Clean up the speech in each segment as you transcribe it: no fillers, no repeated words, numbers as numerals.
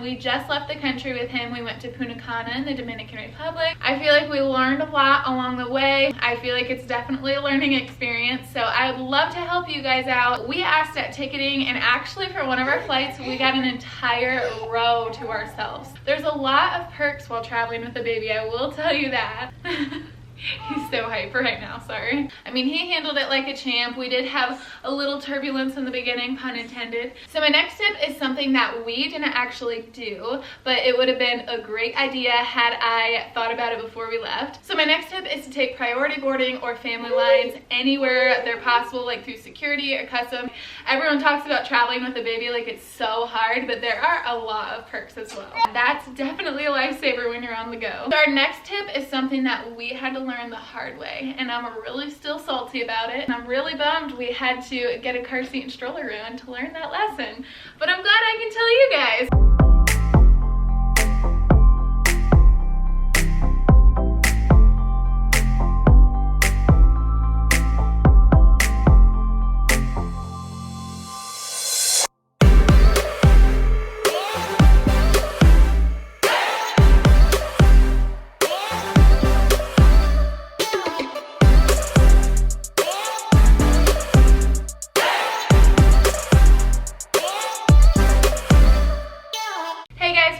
We just left the country with him. We went to Punta Cana in the Dominican Republic. I feel like we learned a lot along the way. I feel like it's definitely a learning experience, so I would love to help you guys out. We asked at ticketing, and actually for one of our flights, we got an entire row to ourselves. There's a lot of perks while traveling with a baby, I will tell you that. He's so hyper right now, sorry. I mean, he handled it like a champ. We did have a little turbulence in the beginning, pun intended. So my next tip is something that we didn't actually do, but it would have been a great idea had I thought about it before we left. So my next tip is to take priority boarding or family lines anywhere they're possible, like through security or customs. Everyone talks about traveling with a baby like it's so hard, but there are a lot of perks as well. That's definitely a lifesaver when you're on the go. So our next tip is something that we had to learn the hard way, and I'm really still salty about it, and I'm really bummed we had to get a car seat and stroller ruined to learn that lesson, but I'm glad I can tell you guys.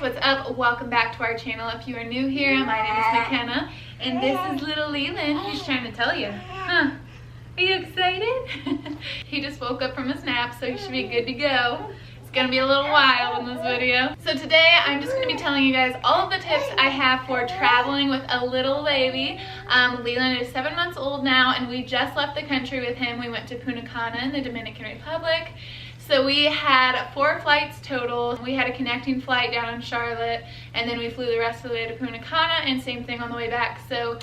What's up? Welcome back to our channel. If you are new here, my name is McKenna, and this is little Leland. He's trying to tell you. Huh? Are you excited? He just woke up from his nap, so he should be good to go. It's gonna be a little wild in this video. So today I'm just gonna be telling you guys all of the tips I have for traveling with a little baby. Leland is 7 months old now, and we just left the country with him. We went to Punta Cana in the Dominican Republic. So we had 4 flights total. We had a connecting flight down in Charlotte, and then we flew the rest of the way to Punta Cana, and same thing on the way back. So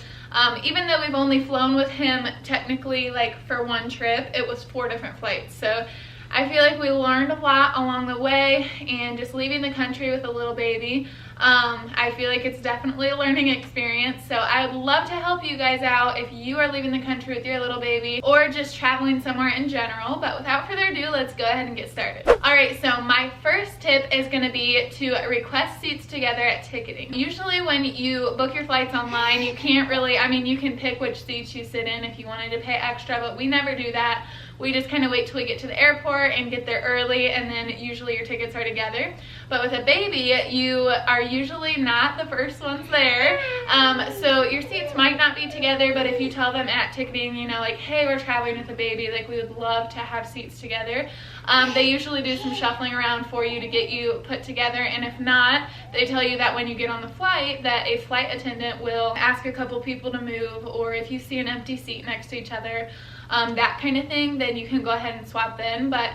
even though we've only flown with him technically like for one trip, it was 4 different flights. So I feel like we learned a lot along the way, and just leaving the country with a little baby, I feel like it's definitely a learning experience. So I would love to help you guys out if you are leaving the country with your little baby or just traveling somewhere in general. But without further ado, let's go ahead and get started. Alright, so my first tip is going to be to request seats together at ticketing. Usually when you book your flights online, you can't really, I mean, you can pick which seats you sit in if you wanted to pay extra, but we never do that. We just kind of wait till we get to the airport and get there early, and then usually your tickets are together. But with a baby, you are usually not the first ones there. So your seats might not be together, but if you tell them at ticketing, you know, like, hey, we're traveling with a baby, like, we would love to have seats together. They usually do some shuffling around for you to get you put together, and if not, they tell you that when you get on the flight that a flight attendant will ask a couple people to move, or if you see an empty seat next to each other, that kind of thing, then you can go ahead and swap in. But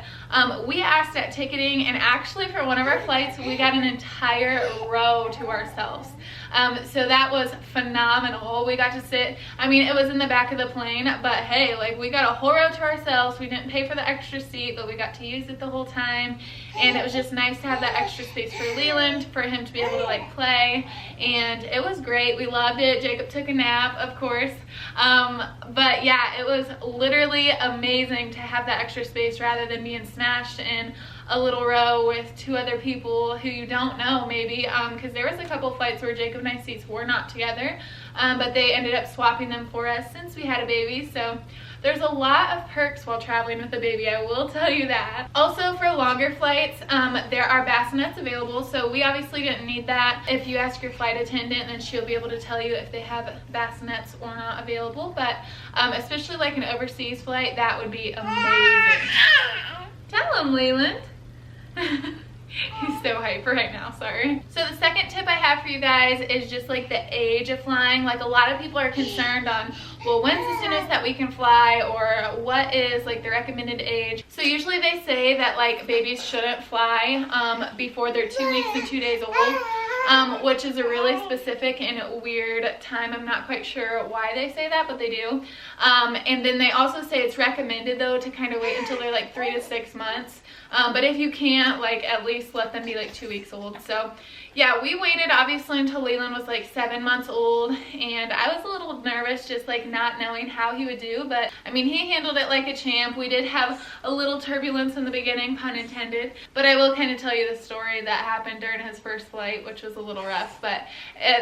we asked at ticketing, and actually for one of our flights, we got an entire row to ourselves. So that was phenomenal. We got to sit, I mean, it was in the back of the plane, but hey, like, we got a whole row to ourselves. We didn't pay for the extra seat, but we got to use it the whole time, and it was just nice to have that extra space for Leland, for him to be able to like play, and it was great. We loved it. Jacob took a nap, of course, but yeah, it was literally amazing to have that extra space rather than being smashed in a little row with 2 other people who you don't know, maybe, because there was a couple flights where Jacob and I's seats were not together, but they ended up swapping them for us since we had a baby. So there's a lot of perks while traveling with a baby, I will tell you that. Also, for longer flights, there are bassinets available, so we obviously didn't need that. If you ask your flight attendant, then she'll be able to tell you if they have bassinets or not available, but especially like an overseas flight, that would be amazing. Tell him, Leland. He's so hyper right now, sorry. So the second tip I have for you guys is just like the age of flying. Like, a lot of people are concerned on, well, when's the soonest that we can fly, or what is like the recommended age. So usually they say that like babies shouldn't fly before they're 2 weeks and 2 days old, which is a really specific and weird time. I'm not quite sure why they say that, but they do. And then they also say it's recommended though to kind of wait until they're like 3 to 6 months. But if you can't, like, at least let them be like 2 weeks old. So yeah, we waited obviously until Leland was like 7 months old, and I was a little nervous just like not knowing how he would do, but I mean, he handled it like a champ. We did have a little turbulence in the beginning, pun intended, but I will kind of tell you the story that happened during his first flight, which was a little rough, but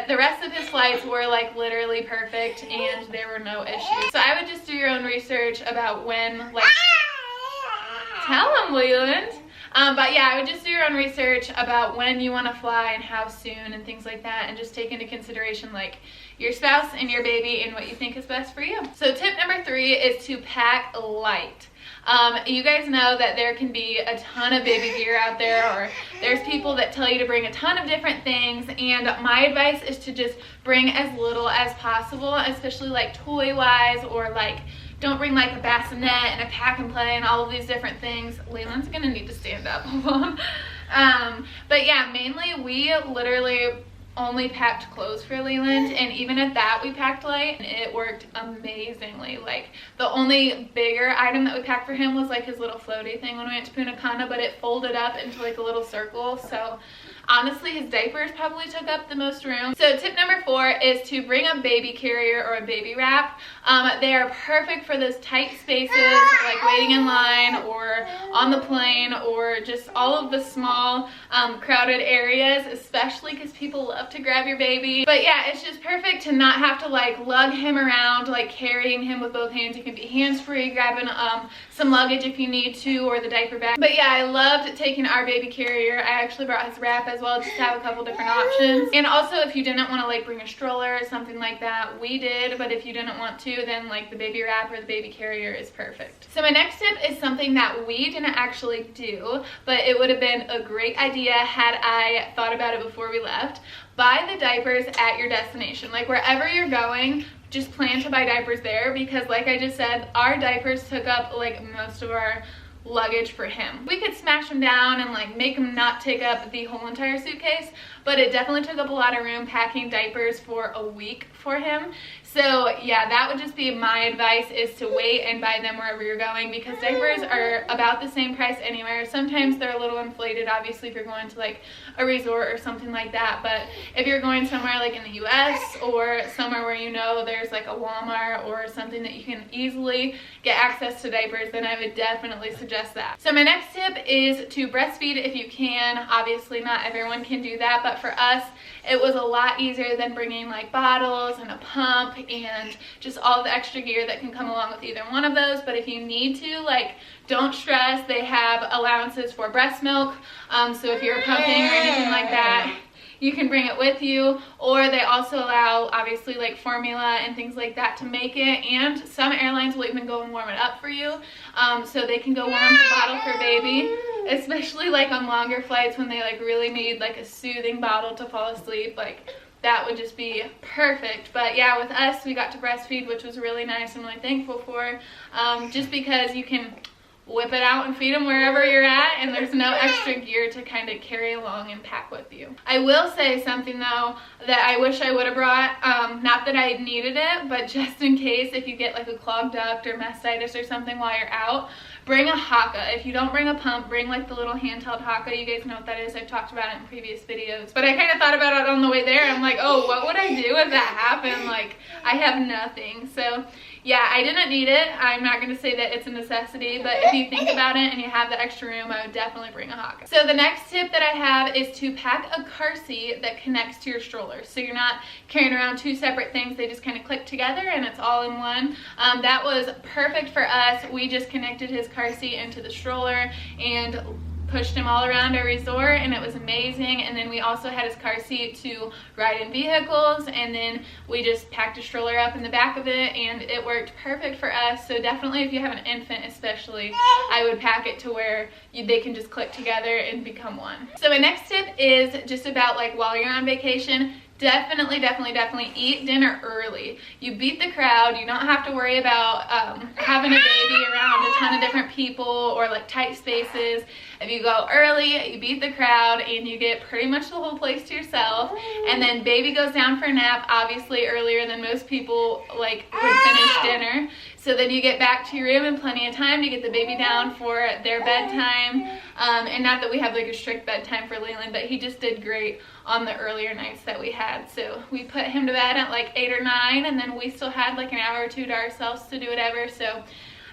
the rest of his flights were like literally perfect and there were no issues. So I would just do your own research about when, like, tell him, Leland. But yeah, I would just do your own research about when you want to fly and how soon and things like that, and just take into consideration like your spouse and your baby and what you think is best for you. So tip number 3 is to pack light. You guys know that there can be a ton of baby gear out there, or there's people that tell you to bring a ton of different things, and my advice is to just bring as little as possible, especially like toy wise, or like don't bring like a bassinet and a pack and play and all of these different things. Leland's gonna need to stand up. But yeah, mainly we literally only packed clothes for Leland, and even at that we packed light and it worked amazingly. Like the only bigger item that we packed for him was like his little floaty thing when we went to Punta Cana, but it folded up into like a little circle, so honestly his diapers probably took up the most room. So tip number 4 is to bring a baby carrier or a baby wrap. They are perfect for those tight spaces like waiting in line or on the plane, or just all of the small crowded areas, especially because people love to grab your baby. But yeah, it's just perfect to not have to like lug him around, like carrying him with both hands. You can be hands-free, grabbing some luggage if you need to, or the diaper bag. But yeah, I loved taking our baby carrier. I actually brought his wrap as well, just to have a couple different options. And also if you didn't want to like bring a stroller or something like that, we did, but if you didn't want to, then like the baby wrap or the baby carrier is perfect. So my next tip is something that we didn't actually do, but it would have been a great idea had I thought about it before we left. Buy the diapers at your destination. Like wherever you're going, just plan to buy diapers there, because like I just said, our diapers took up like most of our luggage for him. We could smash them down and like make them not take up the whole entire suitcase, but it definitely took up a lot of room packing diapers for a week for him. So yeah, that would just be my advice, is to wait and buy them wherever you're going, because diapers are about the same price anywhere. Sometimes they're a little inflated, obviously, if you're going to like a resort or something like that, but if you're going somewhere like in the US or somewhere where you know there's like a Walmart or something that you can easily get access to diapers, then I would definitely suggest that. So my next tip is to breastfeed if you can. Obviously not everyone can do that, but for us it was a lot easier than bringing like bottles and a pump and just all the extra gear that can come along with either one of those. But if you need to, like, don't stress. They have allowances for breast milk, so if you're pumping or anything like that, you can bring it with you. Or they also allow obviously like formula and things like that to make it, and some airlines will even go and warm it up for you, so they can go warm the bottle for baby, especially like on longer flights when they like really need like a soothing bottle to fall asleep. Like that would just be perfect. But yeah, with us we got to breastfeed, which was really nice and really thankful for, just because you can whip it out and feed them wherever you're at, and there's no extra gear to kind of carry along and pack with you. I will say something though that I wish I would have brought, not that I needed it, but just in case if you get like a clogged duct or mastitis or something while you're out, bring a Haakaa. If you don't bring a pump, bring like the little handheld Haakaa. You guys know what that is. I've talked about it in previous videos, but I kind of thought about it on the way there. I'm like, oh, what would I do if that happened? Like, I have nothing. So yeah, I didn't need it. I'm not going to say that it's a necessity, but if you think about it and you have the extra room, I would definitely bring a Haakaa. So the next tip that I have is to pack a car seat that connects to your stroller. So you're not carrying around two separate things. They just kind of click together and it's all in one. That was perfect for us. We just connected his car seat into the stroller and pushed him all around our resort, and it was amazing. And then we also had his car seat to ride in vehicles, and then we just packed a stroller up in the back of it, and it worked perfect for us. So definitely if you have an infant especially, I would pack it to where they can just click together and become one. So my next tip is just about like while you're on vacation, definitely eat dinner early. You beat the crowd. You don't have to worry about having a baby around a ton of different people or like tight spaces. If you go early, you beat the crowd and you get pretty much the whole place to yourself. And then baby goes down for a nap, obviously earlier than most people like would finish dinner. So then you get back to your room in plenty of time to get the baby down for their bedtime. And not that we have like a strict bedtime for Leland, but he just did great on the earlier nights that we had. So we put him to bed at like 8 or 9, and then we still had like an hour or two to ourselves to do whatever. So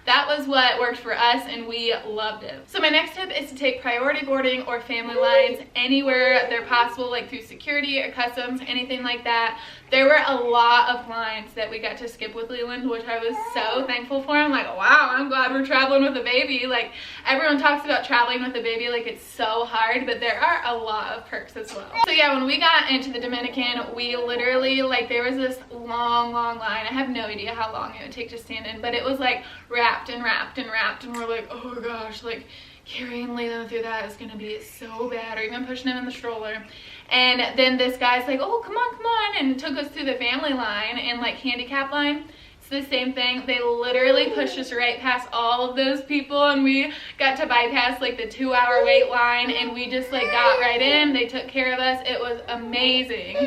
that was what worked for us, and we loved it. So my next tip is to take priority boarding or family lines anywhere they're possible, like through security or customs, anything like that. There were a lot of lines that we got to skip with Leland, which I was so thankful for. I'm like, wow, I'm glad we're traveling with a baby. Like, everyone talks about traveling with a baby like it's so hard, but there are a lot of perks as well. So yeah, when we got into the Dominican, we literally, like, there was this long line. I have no idea how long it would take to stand in, but it was like wrapped and wrapped and wrapped, and we're like, oh gosh, like carrying Leland through that is gonna be so bad, or even pushing him in the stroller. And then this guy's like, oh, come on, and took us through the family line and like handicap line. It's the same thing. They literally pushed us right past all of those people, and we got to bypass like the 2-hour wait line, and we just like got right in. They took care of us. It was amazing.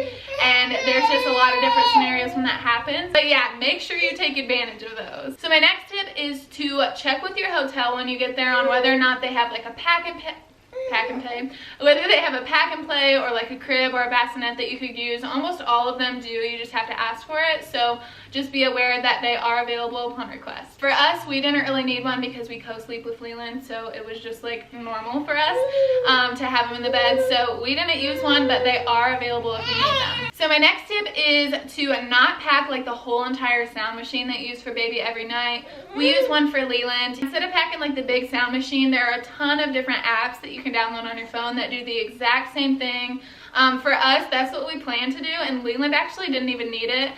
And there's just a lot of different scenarios when that happens. But yeah, make sure you take advantage of those. So my next tip is to check with your hotel when you get there on whether or not they have like a pack and pay, whether they have a pack and play or like a crib or a bassinet that you could use. Almost all of them do. You just have to ask for it. So just be aware that they are available upon request. For us, we didn't really need one because we co-sleep with Leland, so it was just like normal for us to have him in the bed. So we didn't use one, but they are available if you need them. So my next tip is to not pack like the whole entire sound machine that you use for baby every night. We use one for Leland. Instead of packing like the big sound machine, there are a ton of different apps that you can download on your phone that do the exact same thing. For us, that's what we planned to do, and Leland actually didn't even need it,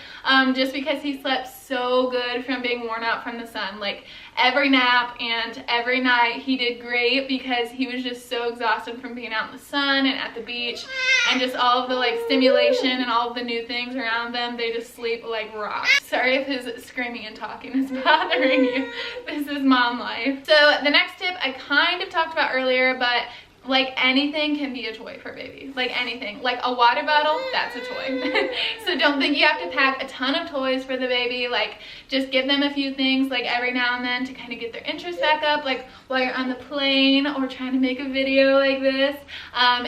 just because he slept so good from being worn out from the sun. Like, every nap and every night he did great because he was just so exhausted from being out in the sun and at the beach and just all of the like stimulation and all of the new things around them. They just sleep like rocks. Sorry if his screaming and talking is bothering you. This is mom life. So the next tip I kind of talked about earlier, but like anything can be a toy for a baby. Like anything. Like a water bottle, that's a toy. So don't think you have to pack a ton of toys for the baby. Like, just give them a few things like every now and then to kind of get their interest back up, like while you're on the plane or trying to make a video like this.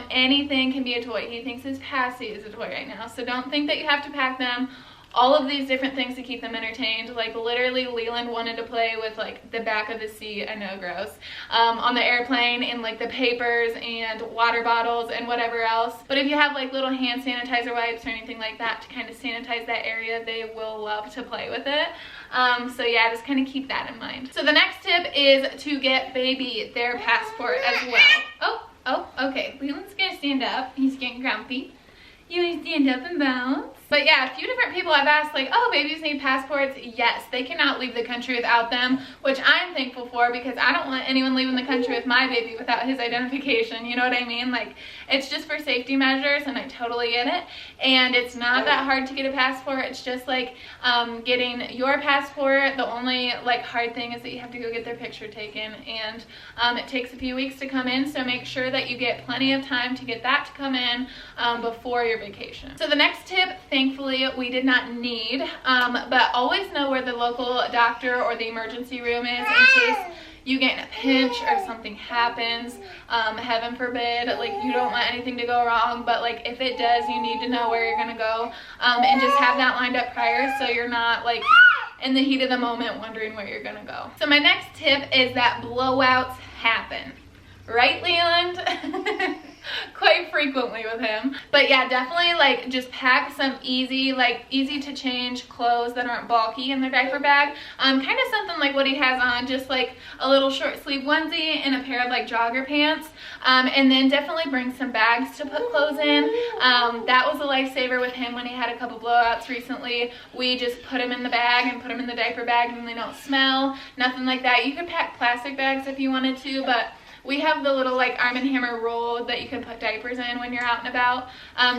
Anything can be a toy. He thinks his Passy is a toy right now. So don't think that you have to pack them all of these different things to keep them entertained. Like, literally, Leland wanted to play with like the back of the seat, I know, gross, on the airplane, and like the papers and water bottles and whatever else. But if you have like little hand sanitizer wipes or anything like that to kind of sanitize that area, they will love to play with it. So yeah, just kind of keep that in mind. So the next tip is to get baby their passport as well. Oh, okay, Leland's gonna stand up. He's getting grumpy. You want to stand up and bounce? But yeah, a few different people I've asked, like, oh, babies need passports. Yes, they cannot leave the country without them, which I'm thankful for, because I don't want anyone leaving the country with my baby without his identification. You know what I mean? Like, it's just for safety measures, and I totally get it. And it's not that hard to get a passport. It's just like getting your passport. The only like hard thing is that you have to go get their picture taken, and it takes a few weeks to come in. So make sure that you get plenty of time to get that to come in before your vacation. So the next tip, thankfully, we did not need, but always know where the local doctor or the emergency room is in case you get in a pinch or something happens. Heaven forbid, like, you don't want anything to go wrong, but like if it does, you need to know where you're gonna go, and just have that lined up prior so you're not like in the heat of the moment wondering where you're gonna go. So my next tip is that blowouts happen. Right, Leland? Quite frequently with him. But yeah, definitely like just pack some easy to change clothes that aren't bulky in their diaper bag. Kind of something like what he has on, just like a little short sleeve onesie and a pair of like jogger pants. And then definitely bring some bags to put clothes in. That was a lifesaver with him when he had a couple blowouts recently. We just put him in the bag and put him in the diaper bag, and they don't smell, nothing like that. You could pack plastic bags if you wanted to, but we have the little like Arm & Hammer roll that you can put diapers in when you're out and about.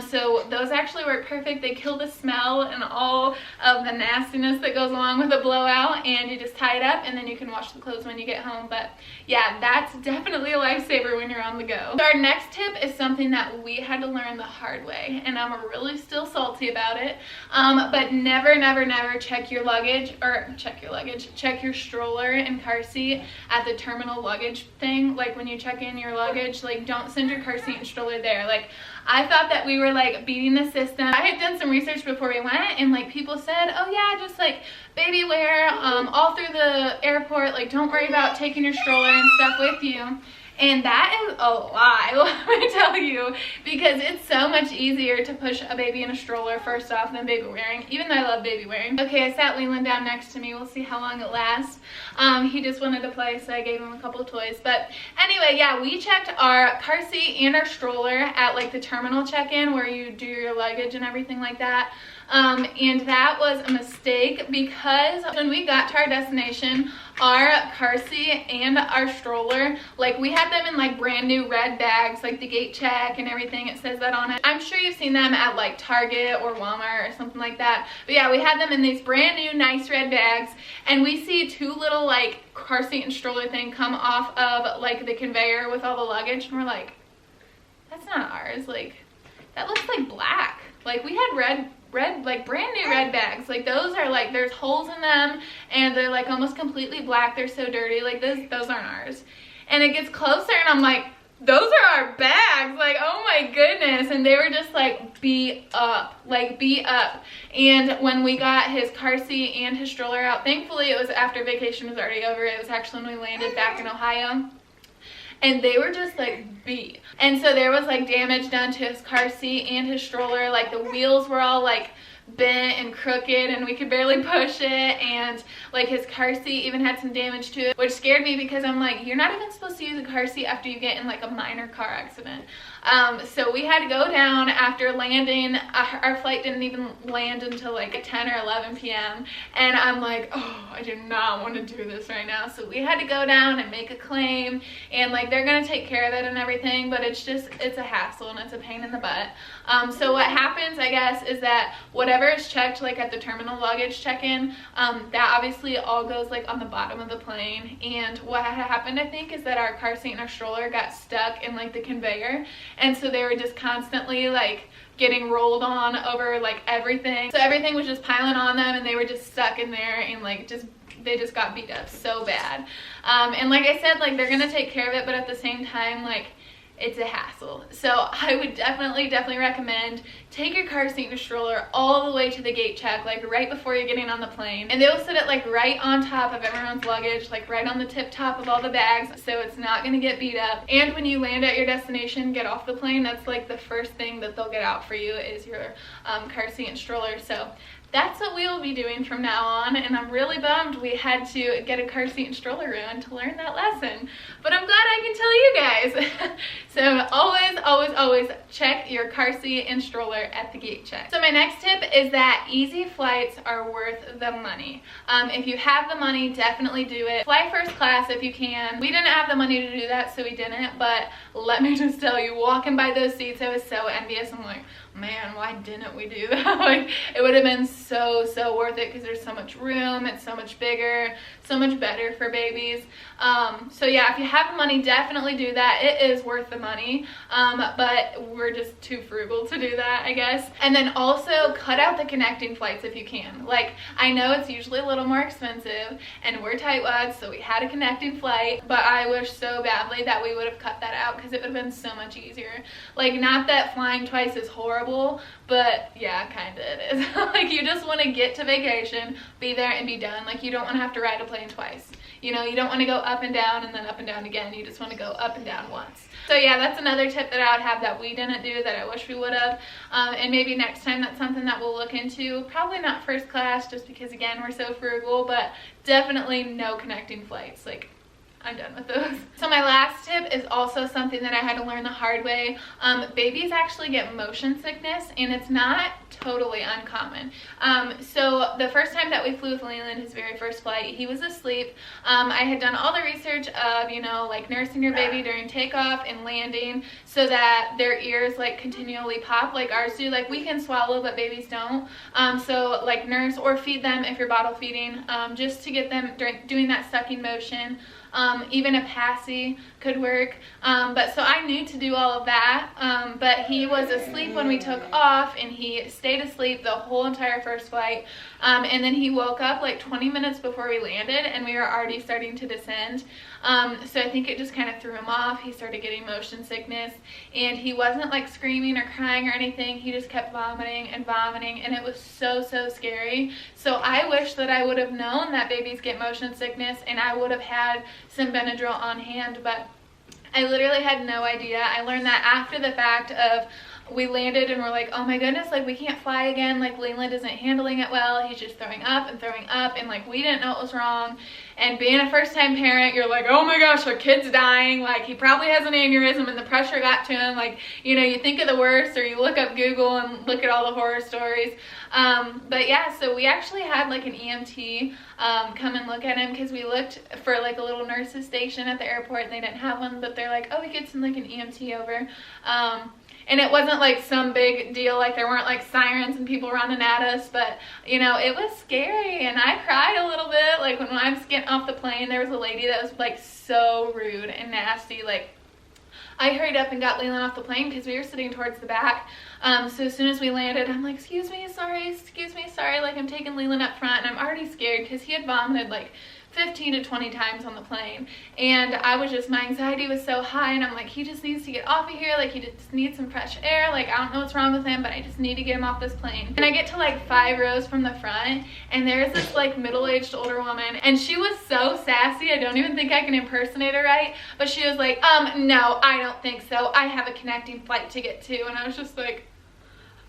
So those actually work perfect. They kill the smell and all of the nastiness that goes along with a blowout, and you just tie it up and then you can wash the clothes when you get home. But yeah, that's definitely a lifesaver when you're on the go. So our next tip is something that we had to learn the hard way, and I'm really still salty about it. But never check your luggage, or check your stroller and car seat at the terminal luggage thing. Like when you check in your luggage, like don't send your car seat and stroller there. Like I thought that we were like beating the system. I had done some research before we went, and like people said, oh yeah, just like baby wear all through the airport, like don't worry about taking your stroller and stuff with you. And that is a lie, let me tell you, because it's so much easier to push a baby in a stroller first off than baby wearing, even though I love baby wearing. Okay, I sat Leland down next to me. We'll see how long it lasts. He just wanted to play, so I gave him a couple of toys. But anyway, yeah, we checked our car seat and our stroller at like the terminal check-in where you do your luggage and everything like that. And that was a mistake, because when we got to our destination, our car seat and our stroller, like we had them in like brand new red bags, like the gate check and everything, it says that on it. I'm sure you've seen them at like Target or Walmart or something like that. But yeah, we had them in these brand new nice red bags, and we see two little like car seat and stroller thing come off of like the conveyor with all the luggage, and we're like, that's not ours. Like that looks like black. Like we had red like brand new red bags. Like those are like, there's holes in them and they're like almost completely black. They're so dirty. Like those aren't ours. And it gets closer and I'm like, those are our bags. Like, oh my goodness. And they were just like beat up. And when we got his car seat and his stroller out, thankfully it was after vacation was already over. It was actually when we landed back in Ohio. And they were just like beat. And so there was like damage done to his car seat and his stroller. Like the wheels were all like bent and crooked and we could barely push it, and like his car seat even had some damage to it, which scared me because I'm like, you're not even supposed to use a car seat after you get in like a minor car accident. So we had to go down after landing. Our flight didn't even land until like 10 or 11 p.m. and I'm like, oh, I do not want to do this right now. So we had to go down and make a claim, and like they're gonna take care of it and everything, but it's a hassle and it's a pain in the butt. So what happens, I guess, is that whatever is checked like at the terminal luggage check-in, that obviously all goes like on the bottom of the plane. And what had happened, I think, is that our car seat and our stroller got stuck in like the conveyor, and so they were just constantly like getting rolled on over like everything. So everything was just piling on them and they were just stuck in there, and like they just got beat up so bad. And like I said, like they're gonna take care of it, but at the same time, like it's a hassle. So I would definitely recommend take your car seat and stroller all the way to the gate check, like right before you're getting on the plane. And they'll sit it like right on top of everyone's luggage, like right on the tip top of all the bags, so it's not gonna get beat up. And when you land at your destination, get off the plane, that's like the first thing that they'll get out for you is your car seat and stroller. So that's what we will be doing from now on, and I'm really bummed we had to get a car seat and stroller ruined to learn that lesson. But I'm glad I can tell you guys. So always check your car seat and stroller at the gate check. So my next tip is that easy flights are worth the money. If you have the money, definitely do it. Fly first class if you can. We didn't have the money to do that, so we didn't, but let me just tell you, walking by those seats, I was so envious. I'm like, man, why didn't we do that? Like, it would have been so worth it because there's so much room, it's so much bigger, so much better for babies. So yeah, if you have the money, definitely do that. It is worth the money, but we're just too frugal to do that, I guess. And then also cut out the connecting flights if you can. Like, I know it's usually a little more expensive and we're tightwads, so we had a connecting flight, but I wish so badly that we would have cut that out because it would have been so much easier. Like, not that flying twice is horrible, but yeah, kind of it is. Like, you just want to get to vacation, be there and be done. Like, you don't want to have to ride a plane twice. You know, you don't want to go up and down and then up and down again. You just want to go up and down once. So yeah, that's another tip that I would have that we didn't do that I wish we would have. And maybe next time that's something that we'll look into. Probably not first class just because, again, we're so frugal, but definitely no connecting flights. Like, I'm done with those. So my last tip is also something that I had to learn the hard way. Babies actually get motion sickness, and it's not totally uncommon. So the first time that we flew with Leland, his very first flight, he was asleep. I had done all the research of, you know, like nursing your baby during takeoff and landing so that their ears like continually pop like ours do. Like we can swallow, but babies don't. So like nurse or feed them if you're bottle feeding, just to get them doing that sucking motion. Even a passy could work. But so I knew to do all of that, but he was asleep when we took off, and he stayed asleep the whole entire first flight. And then he woke up like 20 minutes before we landed, and we were already starting to descend. So I think it just kind of threw him off. He started getting motion sickness, and he wasn't like screaming or crying or anything. He just kept vomiting and vomiting, and it was so scary. So I wish that I would have known that babies get motion sickness, and I would have had some Benadryl on hand, but I literally had no idea. I learned that after the fact of we landed and we're like, oh my goodness, like we can't fly again, like Leland isn't handling it well, he's just throwing up, and like we didn't know what was wrong. And being a first-time parent, you're like, oh my gosh, our kid's dying, like he probably has an aneurysm and the pressure got to him. Like, you know, you think of the worst, or you look up Google and look at all the horror stories. But yeah, so we actually had like an EMT come and look at him, because we looked for like a little nurse's station at the airport and they didn't have one, but they're like, oh, we could send like an EMT over. And it wasn't like some big deal, like there weren't like sirens and people running at us, but you know, it was scary, and I cried a little bit. Like when I was getting off the plane, there was a lady that was like so rude and nasty. Like I hurried up and got Leland off the plane because we were sitting towards the back. So as soon as we landed, I'm like, excuse me, sorry, like I'm taking Leland up front, and I'm already scared because he had vomited like 15 to 20 times on the plane, and I was just, my anxiety was so high, and I'm like, he just needs to get off of here, like he just needs some fresh air, like I don't know what's wrong with him, but I just need to get him off this plane. And I get to like 5 rows from the front, and there's this like middle-aged older woman, and she was so sassy, I don't even think I can impersonate her right, but she was like, no, I don't think so, I have a connecting flight to get to. And I was just like,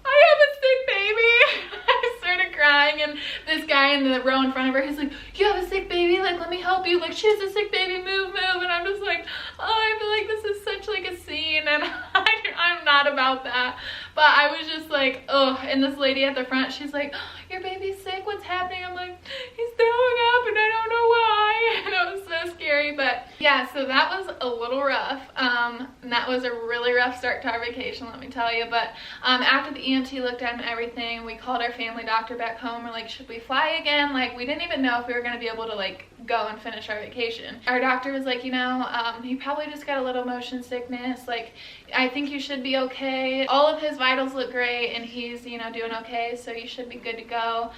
I have a sick baby. I started crying, and this guy in the row in front of her, he's like, you have a sick baby, like let me help you, like she has a sick baby, move. And I'm just like, oh, I feel like this is such like a scene, and I'm not about that. But I was just like, oh. And this lady at the front, she's like, oh, your baby's sick, what's happening? I'm like, he's throwing up and I don't know why. And it was so scary. But yeah, so that was a little rough, and that was a really rough start to our vacation, let me tell you. But after the EMT looked at him and everything, we called our family doctor back home. We're like, should we fly again? Like we didn't even know if we were going to be able to like go and finish our vacation. Our doctor was like, you know, he probably just got a little motion sickness, like I think you should be okay. All of his vitals look great, and he's, you know, doing okay, so you should be good to go.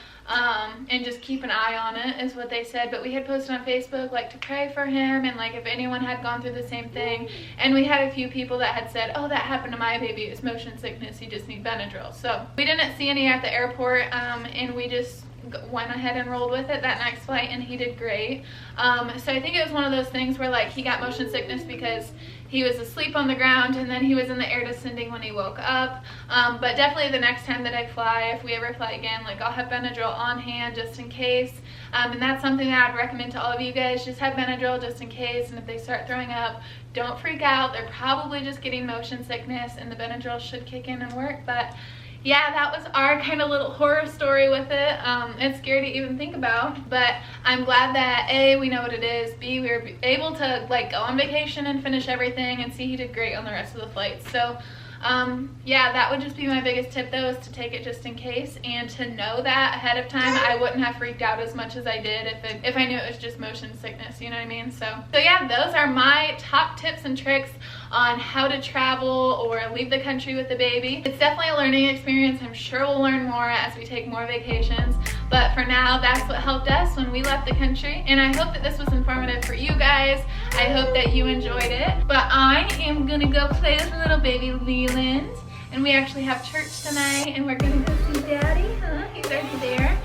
And just keep an eye on it is what they said. But we had posted on Facebook like to pray for him, and like if anyone had gone through the same thing. And we had a few people that had said, oh, that happened to my baby, it's motion sickness, you just need Benadryl. So we didn't see any at the airport, and we just went ahead and rolled with it that next flight, and he did great. So I think it was one of those things where like he got motion sickness because he was asleep on the ground, and then he was in the air descending when he woke up. But definitely the next time that I fly, if we ever fly again, like I'll have Benadryl on hand just in case. And that's something that I'd recommend to all of you guys. Just have Benadryl just in case, and if they start throwing up, don't freak out. They're probably just getting motion sickness, and the Benadryl should kick in and work. But yeah, that was our kind of little horror story with it. It's scary to even think about, but I'm glad that A, we know what it is, B, we were able to like go on vacation and finish everything, and C, he did great on the rest of the flights. So yeah, that would just be my biggest tip though, is to take it just in case, and to know that ahead of time. I wouldn't have freaked out as much as I did if I knew it was just motion sickness, you know what I mean? So yeah, those are my top tips and tricks on how to travel or leave the country with the baby. It's definitely a learning experience. I'm sure we'll learn more as we take more vacations, but for now, that's what helped us when we left the country, and I hope that this was informative for you guys. I hope that you enjoyed it. But I am gonna go play with little baby Leland, and we actually have church tonight, and we're gonna go see Daddy, huh? He's already there.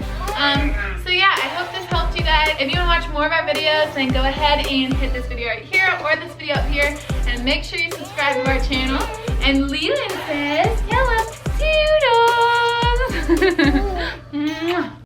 So yeah, I hope this helped you guys. If you want to watch more of our videos, then go ahead and hit this video right here or this video up here, and make sure you subscribe to our channel. And Leland says, tell us, toodles!